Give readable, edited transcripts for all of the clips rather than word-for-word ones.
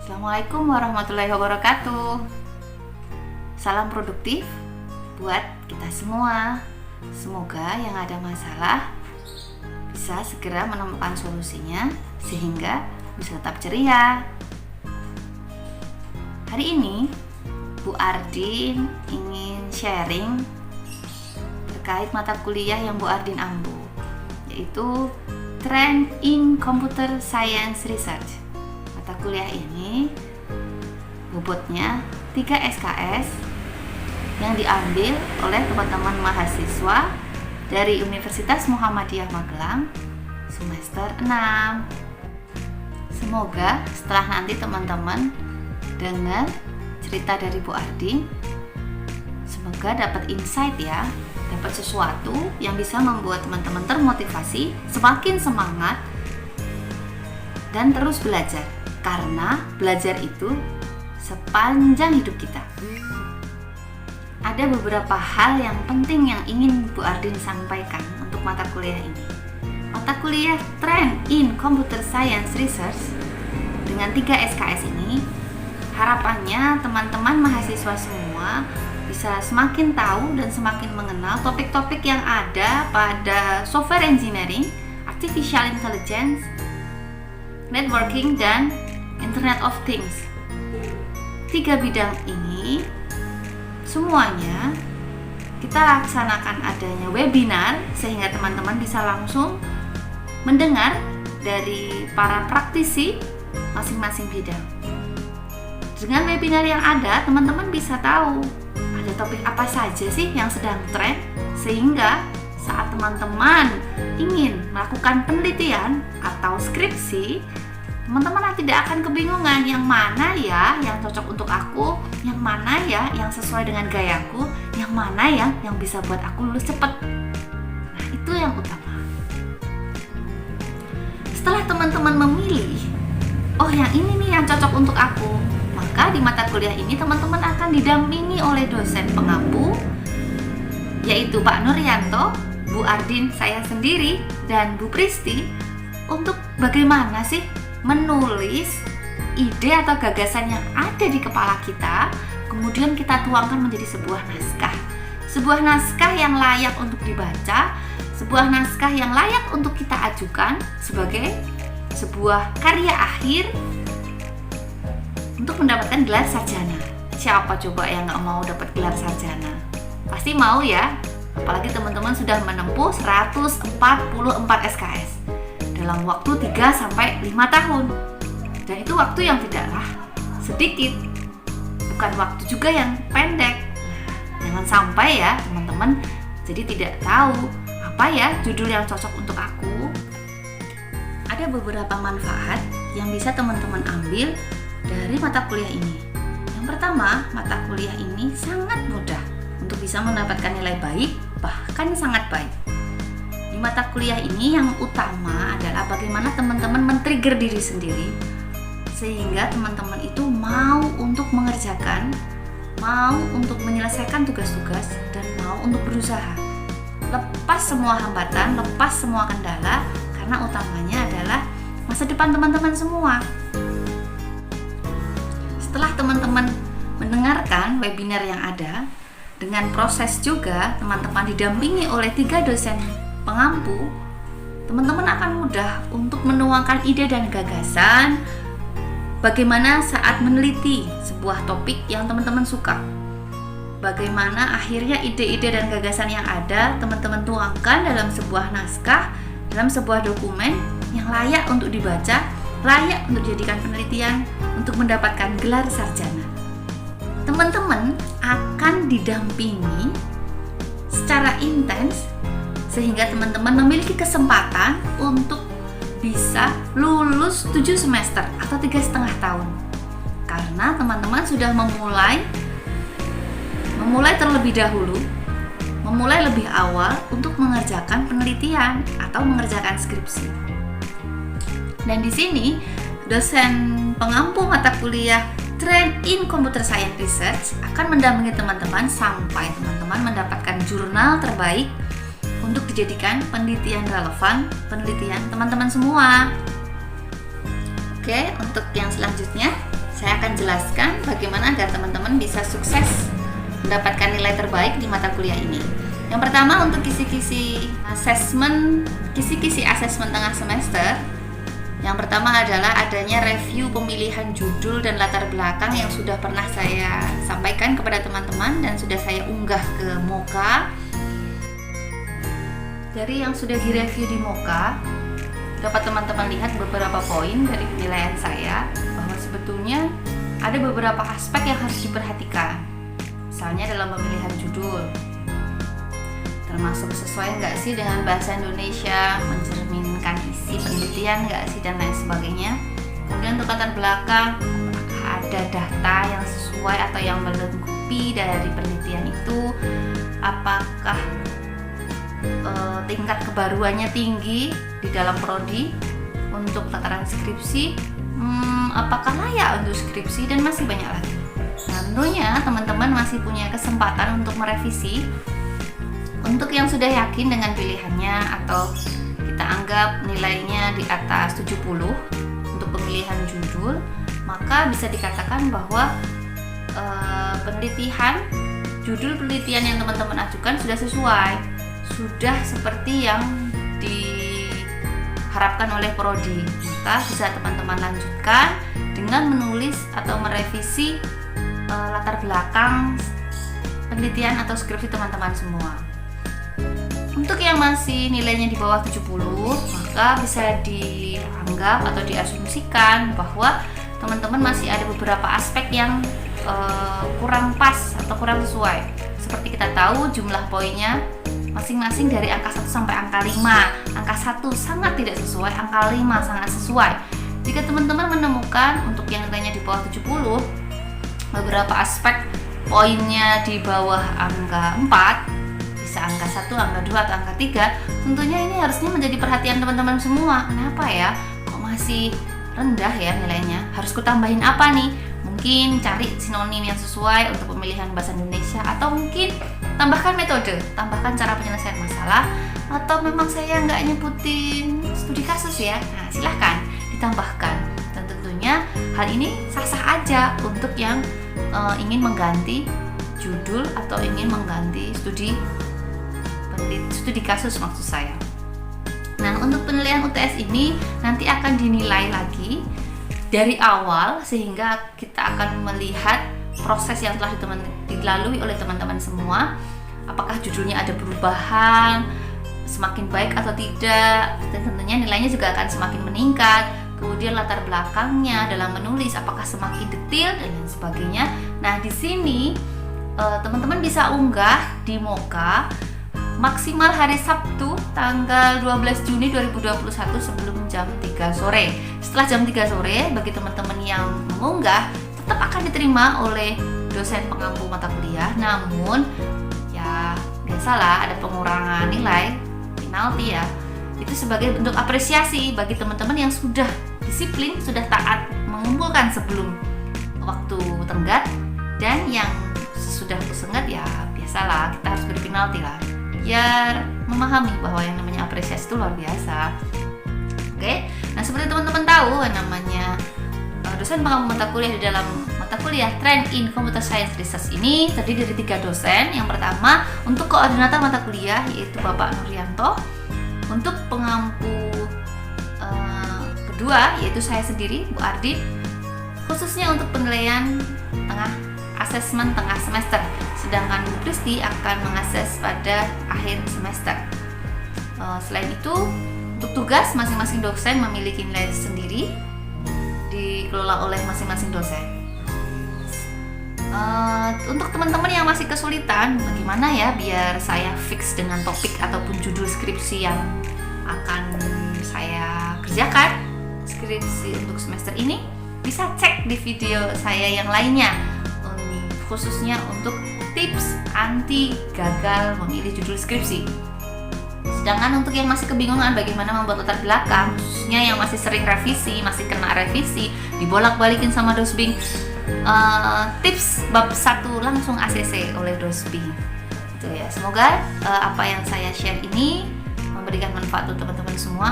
Assalamualaikum warahmatullahi wabarakatuh. Salam produktif buat kita semua. Semoga yang ada masalah bisa segera menemukan solusinya sehingga bisa tetap ceria. Hari ini Bu Ardin ingin sharing terkait mata kuliah yang Bu Ardin ampu, yaitu Trend in Computer Science Research. Mata kuliah ini bobotnya 3 SKS yang diambil oleh teman-teman mahasiswa dari Universitas Muhammadiyah Magelang semester 6. Semoga setelah nanti teman-teman dengar cerita dari Bu Ardin, semoga dapat insight ya, dapat sesuatu yang bisa membuat teman-teman termotivasi, semakin semangat dan terus belajar. Karena belajar itu sepanjang hidup kita. Ada beberapa hal yang penting yang ingin Bu Ardin sampaikan untuk mata kuliah ini. Mata kuliah Trend in Computer Science Research dengan 3 SKS ini, harapannya teman-teman mahasiswa semua bisa semakin tahu dan semakin mengenal topik-topik yang ada pada software engineering, artificial intelligence, networking, dan Internet of Things. 3 bidang ini semuanya kita laksanakan adanya webinar sehingga teman-teman bisa langsung mendengar dari para praktisi masing-masing bidang. Dengan webinar yang ada, teman-teman bisa tahu ada topik apa saja sih yang sedang tren, sehingga saat teman-teman ingin melakukan penelitian atau skripsi, teman-teman tidak akan kebingungan yang mana ya yang cocok untuk aku, yang mana ya yang sesuai dengan gayaku, yang mana ya yang bisa buat aku lulus cepat. Nah, itu yang utama. Setelah teman-teman memilih, oh yang ini nih yang cocok untuk aku, maka di mata kuliah ini teman-teman akan didampingi oleh dosen pengampu, yaitu Pak Nuryanto, Bu Ardin, saya sendiri, dan Bu Pristi, untuk bagaimana sih menulis ide atau gagasan yang ada di kepala kita, kemudian kita tuangkan menjadi sebuah naskah. Sebuah naskah yang layak untuk dibaca, sebuah naskah yang layak untuk kita ajukan sebagai sebuah karya akhir untuk mendapatkan gelar sarjana. Siapa coba yang gak mau dapat gelar sarjana? Pasti mau ya, apalagi teman-teman sudah menempuh 144 SKS dalam waktu 3-5 tahun. Dan itu waktu yang tidaklah sedikit, bukan waktu juga yang pendek. Jangan sampai ya teman-teman jadi tidak tahu apa ya judul yang cocok untuk aku. Ada beberapa manfaat yang bisa teman-teman ambil dari mata kuliah ini. Yang pertama, mata kuliah ini sangat mudah untuk bisa mendapatkan nilai baik, bahkan sangat baik. Di mata kuliah ini yang utama adalah bagaimana teman-teman men-trigger diri sendiri sehingga teman-teman itu mau untuk mengerjakan, mau untuk menyelesaikan tugas-tugas, dan mau untuk berusaha. Lepas semua hambatan, lepas semua kendala, karena utamanya adalah masa depan teman-teman semua. Setelah teman-teman mendengarkan webinar yang ada, dengan proses juga teman-teman didampingi oleh 3 dosen pengampu, teman-teman akan mudah untuk menuangkan ide dan gagasan bagaimana saat meneliti sebuah topik yang teman-teman suka. Bagaimana akhirnya ide-ide dan gagasan yang ada teman-teman tuangkan dalam sebuah naskah, dalam sebuah dokumen yang layak untuk dibaca, layak untuk dijadikan penelitian, untuk mendapatkan gelar sarjana. Teman-teman akan didampingi secara intens sehingga teman-teman memiliki kesempatan untuk bisa lulus 7 semester atau 3,5 tahun. Karena teman-teman sudah memulai terlebih dahulu, memulai lebih awal untuk mengerjakan penelitian atau mengerjakan skripsi. Dan di sini dosen pengampu mata kuliah Trend in Computer Science Research akan mendampingi teman-teman sampai teman-teman mendapatkan jurnal terbaik untuk dijadikan penelitian relevan, penelitian teman-teman semua. Oke, untuk yang selanjutnya Saya akan jelaskan bagaimana agar teman-teman bisa sukses mendapatkan nilai terbaik di mata kuliah ini. Yang pertama, untuk kisi-kisi asesmen tengah semester. Yang pertama adalah adanya review pemilihan judul dan latar belakang yang sudah pernah saya sampaikan kepada teman-teman dan sudah saya unggah ke Moka. Dari yang sudah direview di Moka, dapat teman-teman lihat beberapa poin dari penilaian saya bahwa sebetulnya ada beberapa aspek yang harus diperhatikan. Misalnya dalam pemilihan judul, termasuk sesuai nggak sih dengan bahasa Indonesia, mencerminkan isi penelitian nggak sih, dan lain sebagainya. Kemudian untuk latar belakang, apakah ada data yang sesuai atau yang melengkapi dari penelitian itu, apakah tingkat kebaruannya tinggi di dalam prodi untuk tataran skripsi, apakah layak untuk skripsi, dan masih banyak lagi. Nah, tentunya teman-teman masih punya kesempatan untuk merevisi. Untuk yang sudah yakin dengan pilihannya atau kita anggap nilainya di atas 70 untuk pemilihan judul, maka bisa dikatakan bahwa judul penelitian yang teman-teman ajukan sudah sesuai, sudah seperti yang diharapkan oleh prodi. Maka bisa teman-teman lanjutkan dengan menulis atau merevisi latar belakang penelitian atau skripsi teman-teman semua. Untuk yang masih nilainya di bawah 70, maka bisa dianggap atau diasumsikan bahwa teman-teman masih ada beberapa aspek yang kurang pas atau kurang sesuai. Seperti kita tahu, jumlah poinnya masing-masing dari angka 1 sampai angka 5. Angka 1 sangat tidak sesuai, angka 5 sangat sesuai. Jika teman-teman menemukan untuk yang nilainya di bawah 70, beberapa aspek poinnya di bawah angka 4, bisa angka 1, angka 2, atau angka 3, tentunya ini harusnya menjadi perhatian teman-teman semua. Kenapa ya? Kok masih rendah ya nilainya? Harus kutambahin apa nih? Mungkin cari sinonim yang sesuai untuk pemilihan bahasa Indonesia, atau mungkin tambahkan metode, tambahkan cara penyelesaian masalah, atau memang saya nggak nyebutin studi kasus ya. Nah, silahkan ditambahkan. Dan tentunya hal ini sah-sah aja untuk yang ingin mengganti judul atau ingin mengganti studi kasus maksud saya. Nah, untuk penilaian UTS ini nanti akan dinilai lagi dari awal, sehingga kita akan melihat proses yang telah dilalui oleh teman-teman semua. Apakah judulnya ada perubahan, semakin baik atau tidak, dan tentunya nilainya juga akan semakin meningkat. Kemudian latar belakangnya dalam menulis apakah semakin detail dan lain sebagainya. Nah, di sini teman-teman bisa unggah di Moka maksimal hari Sabtu tanggal 12 Juni 2021 sebelum jam 3 sore. Setelah jam 3 sore, bagi teman-teman yang mengunggah tetap akan diterima oleh dosen pengampu mata kuliah. Namun ya biasalah ada pengurangan nilai, penalti ya. Itu sebagai bentuk apresiasi bagi teman-teman yang sudah disiplin, sudah taat mengumpulkan sebelum waktu tenggat, dan yang sudah senggat ya biasalah kita harus beri penalti lah, biar memahami bahwa yang namanya apresiasi itu luar biasa. Oke, nah seperti teman-teman tahu, namanya dosen pengampu mata kuliah di dalam mata kuliah Trend in Computer Science Research ini terdiri dari 3 dosen. Yang pertama untuk koordinator mata kuliah yaitu Bapak Nuryanto. Untuk pengampu kedua yaitu saya sendiri, Bu Ardi, khususnya untuk penilaian asesmen tengah semester. Sedangkan Bu Kristi akan mengakses pada akhir semester. Selain itu, untuk tugas masing-masing dosen memiliki nilai sendiri, dikelola oleh masing-masing dosen. Untuk teman-teman yang masih kesulitan, bagaimana ya biar saya fix dengan topik ataupun judul skripsi yang akan saya kerjakan, skripsi untuk semester ini, bisa cek di video saya yang lainnya, khususnya untuk tips anti gagal memilih judul skripsi. Sedangkan untuk yang masih kebingungan bagaimana membuat latar belakang, khususnya yang masih sering revisi, masih kena revisi, dibolak-balikin sama Dosbing, tips bab 1 langsung ACC oleh Dosbing. Itu ya. Semoga apa yang saya share ini memberikan manfaat untuk teman-teman semua.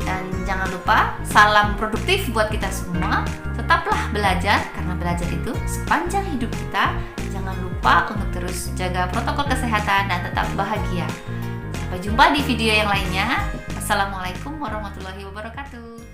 Dan jangan lupa, salam produktif buat kita semua. Tetaplah belajar, karena belajar itu sepanjang hidup kita. Jangan lupa untuk terus jaga protokol kesehatan dan tetap bahagia. Sampai jumpa di video yang lainnya. Assalamualaikum warahmatullahi wabarakatuh.